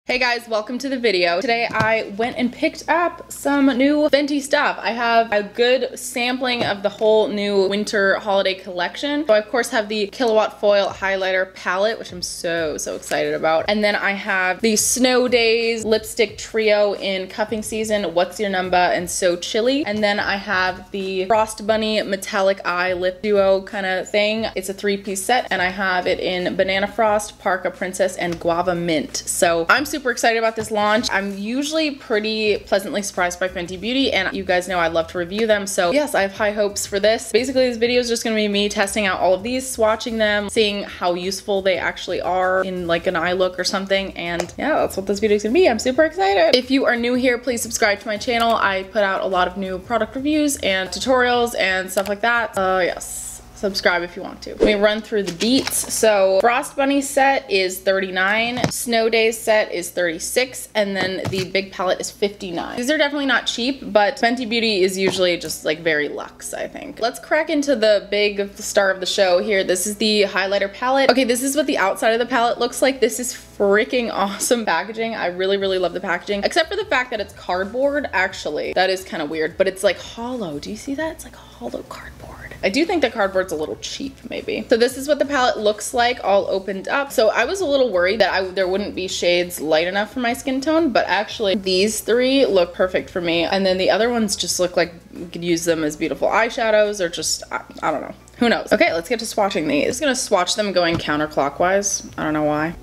Hey guys, welcome to the video. Today I went and picked up some new Fenty stuff. I have a good sampling of the whole new winter holiday collection. So I of course have the Killawat foil highlighter palette, which I'm so excited about. And then I have the Snow Daze lipstick trio in cuffing season, What's Your Numb'a and So Chilli. And then I have the Frost Bunny metallic eye lip duo kind of thing. It's a 3-piece set and I have it in Banana Frost, Parka Princess, and Guava Mint. So I'm super excited about this launch. I'm usually pretty pleasantly surprised by Fenty Beauty, and you guys know I love to review them, so yes, I have high hopes for this. Basically, this video is just gonna be me testing out all of these, swatching them, seeing how useful they actually are in like an eye look or something, and yeah, that's what this video is gonna be. I'm super excited. If you are new here, please subscribe to my channel. I put out a lot of new product reviews and tutorials and stuff like that. Yes. Subscribe if you want to. Let me run through the beats. So Frost Bunny set is $39, Snow Daze set is $36, and then the big palette is $59. These are definitely not cheap, but Fenty Beauty is usually just like very luxe, I think. Let's crack into the big star of the show here. This is the highlighter palette. Okay, this is what the outside of the palette looks like. This is freaking awesome packaging. I really love the packaging, except for the fact that it's cardboard. Actually, that is kind of weird, but it's like hollow. Do you see that? It's like hollow cardboard. I do think the cardboard's a little cheap, maybe. So this is what the palette looks like all opened up. So I was a little worried that there wouldn't be shades light enough for my skin tone, but actually these three look perfect for me. And then the other ones just look like we could use them as beautiful eyeshadows or just, I don't know. Who knows? Okay, let's get to swatching these. I'm just gonna swatch them going counterclockwise. I don't know why.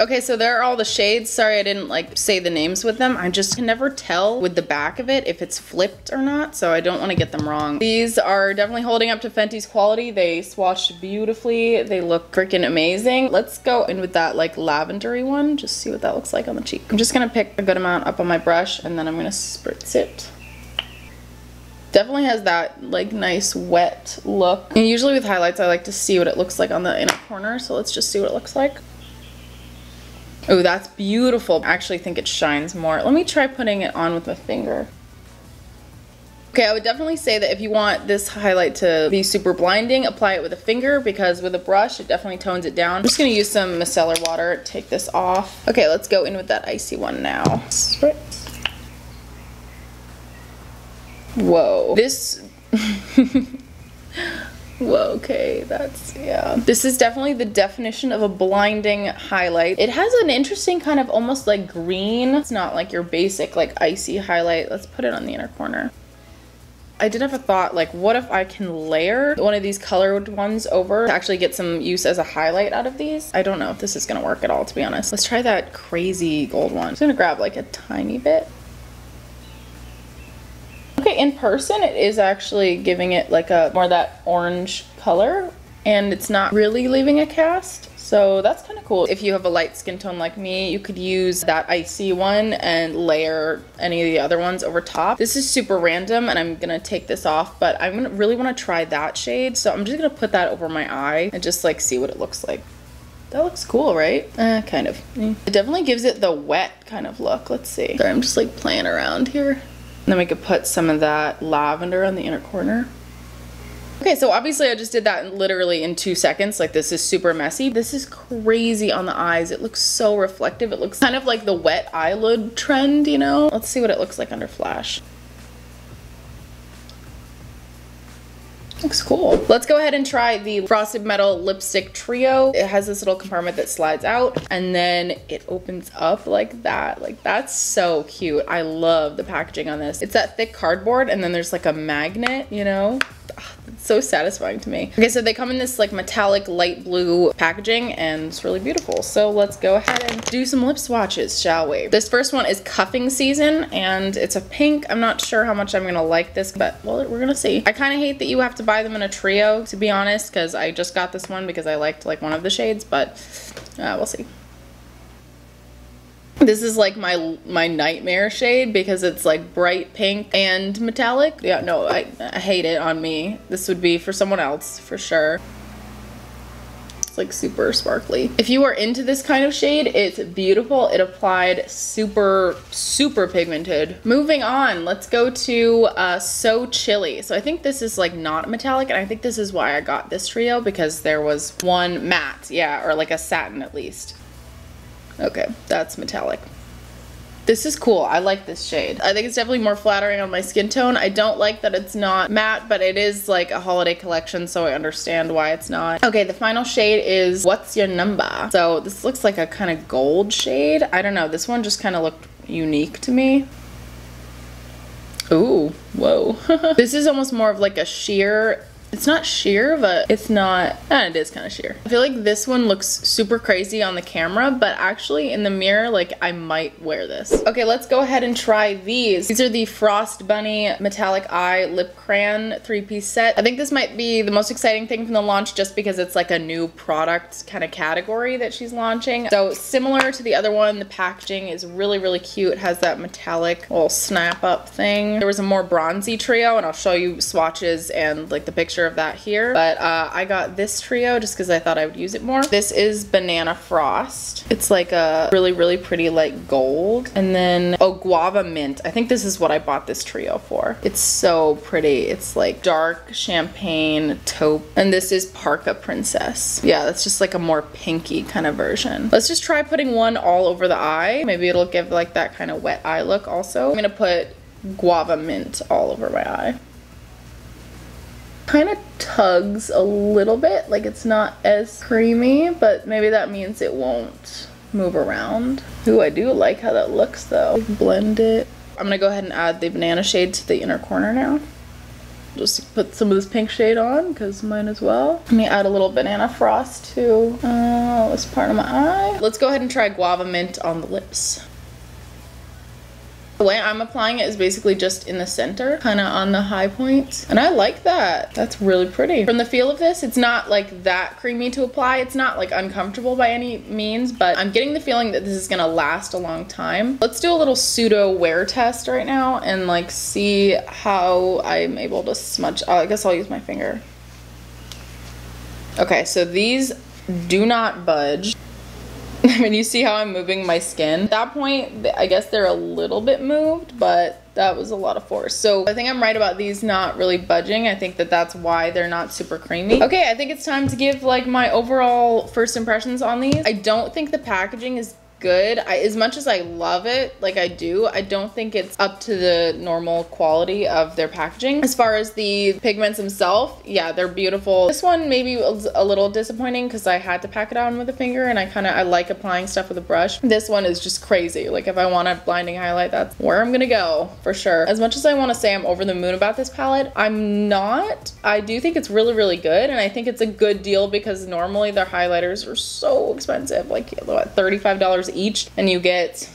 Okay, so there are all the shades. Sorry I didn't like say the names with them. I just can never tell with the back of it if it's flipped or not, so I don't want to get them wrong. These are definitely holding up to Fenty's quality. They swatched beautifully. They look freaking amazing. Let's go in with that like lavendery one, just see what that looks like on the cheek. I'm just gonna pick a good amount up on my brush and then I'm gonna spritz it. Definitely has that like nice wet look. And usually with highlights I like to see what it looks like on the inner corner, so let's just see what it looks like. Oh, that's beautiful. I actually think it shines more. Let me try putting it on with my finger. Okay, I would definitely say that if you want this highlight to be super blinding, apply it with a finger, because with a brush, it definitely tones it down. I'm just gonna use some micellar water to take this off. Okay, let's go in with that icy one now. Spritz. Whoa, this... Whoa, okay, that's, yeah. This is definitely the definition of a blinding highlight. It has an interesting kind of almost like green. It's not like your basic like icy highlight. Let's put it on the inner corner. I did have a thought, like what if I can layer one of these colored ones over to actually get some use as a highlight out of these? I don't know if this is gonna work at all, to be honest. Let's try that crazy gold one. I'm just gonna grab like a tiny bit. Okay, in person it is actually giving it like a more that orange color, and it's not really leaving a cast, so that's kind of cool. If you have a light skin tone like me, you could use that icy one and layer any of the other ones over top. This is super random and I'm gonna take this off, but I really want to try that shade, so I'm just gonna put that over my eye and just like see what it looks like. That looks cool, right? Kind of. It definitely gives it the wet kind of look. Let's see. Sorry, I'm just like playing around here. Then we could put some of that lavender on the inner corner. Okay, so obviously I just did that literally in 2 seconds. Like, this is super messy. This is crazy on the eyes. It looks so reflective. It looks kind of like the wet eyelid trend, you know? Let's see what it looks like under flash. Looks cool. Let's go ahead and try the Frosted Metal Lipstick Trio. It has this little compartment that slides out and then it opens up like that. Like, that's so cute. I love the packaging on this. It's that thick cardboard and then there's like a magnet, you know? It's so satisfying to me. Okay, so they come in this like metallic light blue packaging and it's really beautiful. So let's go ahead and do some lip swatches, shall we? This first one is Cuffing Season and it's a pink. I'm not sure how much I'm gonna like this, but well, we're gonna see. I kind of hate that you have to buy them in a trio, to be honest, because I just got this one because I liked like one of the shades, but we'll see. This is like my nightmare shade because it's like bright pink and metallic. Yeah, no, I hate it on me. This would be for someone else for sure. It's like super sparkly. If you are into this kind of shade, it's beautiful. It applied super pigmented. Moving on, let's go to So Chilli. So I think this is like not metallic, and I think this is why I got this trio, because there was one matte, yeah, or like a satin at least. Okay, that's metallic. This is cool. I like this shade. I think it's definitely more flattering on my skin tone. I don't like that it's not matte, but it is like a holiday collection, so I understand why it's not. Okay, the final shade is What's Your Numb'a? So this looks like a kind of gold shade. I don't know. This one just kind of looked unique to me. Ooh, whoa. This is almost more of like a sheer. It's not sheer, but it's not, it is kind of sheer. I feel like this one looks super crazy on the camera, but actually in the mirror, like I might wear this. Okay, let's go ahead and try these. These are the Frost Bunny Metallic Eye Lip Crayon 3-piece set. I think this might be the most exciting thing from the launch just because it's like a new product kind of category that she's launching. So similar to the other one, the packaging is really cute. It has that metallic little snap up thing. There was a more bronzy trio, and I'll show you swatches and like the picture of that here, but I got this trio just because I thought I would use it more. This is Banana Frost. It's like a really pretty like gold, and then Guava Mint. I think this is what I bought this trio for. It's so pretty. It's like dark champagne taupe, and this is Parka Princess. Yeah, that's just like a more pinky kind of version. Let's just try putting one all over the eye. Maybe it'll give like that kind of wet eye look also. I'm gonna put Guava Mint all over my eye. Kind of tugs a little bit, like it's not as creamy, but maybe that means it won't move around. Ooh, I do like how that looks though. Blend it. I'm gonna go ahead and add the banana shade to the inner corner now. Just put some of this pink shade on because mine as well. Let me add a little Banana Frost to this part of my eye. Let's go ahead and try Guava Mint on the lips. The way I'm applying it is basically just in the center, kind of on the high point. And I like that. That's really pretty. From the feel of this, it's not like that creamy to apply. It's not like uncomfortable by any means, but I'm getting the feeling that this is gonna last a long time. Let's do a little pseudo wear test right now and like see how I'm able to smudge. Oh, I guess I'll use my finger. Okay, so these do not budge. I mean, you see how I'm moving my skin? At that point, I guess they're a little bit moved, but that was a lot of force. So I think I'm right about these not really budging. I think that that's why they're not super creamy. Okay, I think it's time to give like my overall first impressions on these. I don't think the packaging is good. As much as I love it, like I do, I don't think it's up to the normal quality of their packaging. As far as the pigments themselves, yeah, they're beautiful. This one maybe was a little disappointing because I had to pack it on with a finger, and I like applying stuff with a brush. This one is just crazy. Like if I want a blinding highlight, that's where I'm gonna go for sure. As much as I want to say I'm over the moon about this palette, I'm not. I do think it's really good, and I think it's a good deal because normally their highlighters are so expensive, like what, $35 each, and you get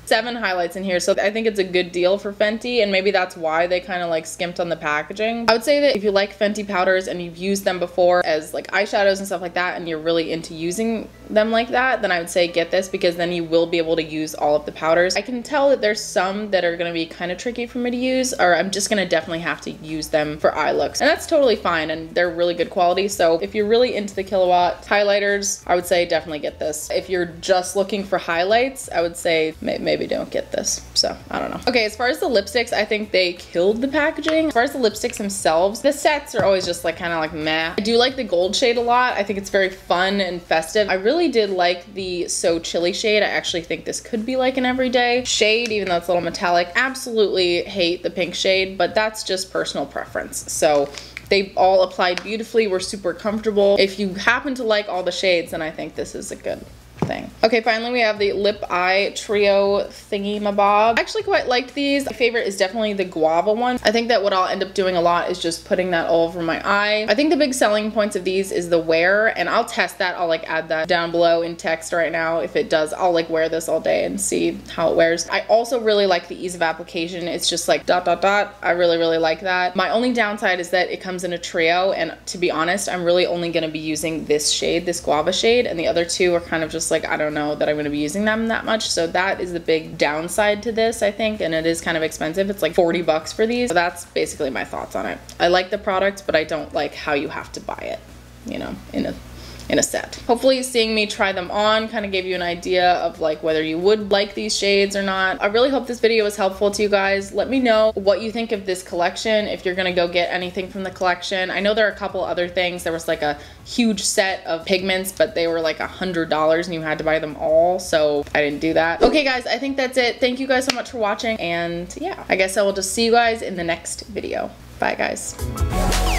7 highlights in here. So I think it's a good deal for Fenty, and maybe that's why they kind of like skimped on the packaging. I would say that if you like Fenty powders and you've used them before as like eyeshadows and stuff like that, and you're really into using them like that, then I would say get this, because then you will be able to use all of the powders. I can tell that there's some that are going to be kind of tricky for me to use, or I'm just going to definitely have to use them for eye looks, and that's totally fine, and they're really good quality. So if you're really into the Killawat highlighters, I would say definitely get this. If you're just looking for highlights, I would say maybe don't get this. So I don't know. Okay, as far as the lipsticks, I think they killed the packaging. As far as the lipsticks themselves, the sets are always just like kind of like meh. I do like the gold shade a lot. I think it's very fun and festive. I really did like the So Chilli shade. I actually think this could be like an everyday shade, even though it's a little metallic. Absolutely hate the pink shade, but that's just personal preference. So they all applied beautifully, were super comfortable. If you happen to like all the shades, then I think this is a good thing. Okay, finally we have the lip eye trio thingy mabob. I actually quite liked these. My favorite is definitely the Guava one. I think that what I'll end up doing a lot is just putting that all over my eye. I think the big selling points of these is the wear, and I'll test that. I'll like add that down below in text right now. If it does, I'll like wear this all day and see how it wears. I also really like the ease of application. It's just like ... I really like that. My only downside is that it comes in a trio, and to be honest, I'm really only going to be using this shade, this Guava shade, and the other two are kind of just like, I don't know that I'm going to be using them that much. So that is the big downside to this, I think, and it is kind of expensive. It's like 40 bucks for these. So that's basically my thoughts on it. I like the product, but I don't like how you have to buy it, you know, in in a set. Hopefully seeing me try them on kind of gave you an idea of like whether you would like these shades or not. I really hope this video was helpful to you guys. Let me know what you think of this collection, if you're gonna go get anything from the collection. I know there are a couple other things. There was like a huge set of pigments, but they were like $100 and you had to buy them all, so I didn't do that. Okay guys, I think that's it. Thank you guys so much for watching, and yeah, I guess I will just see you guys in the next video. Bye guys.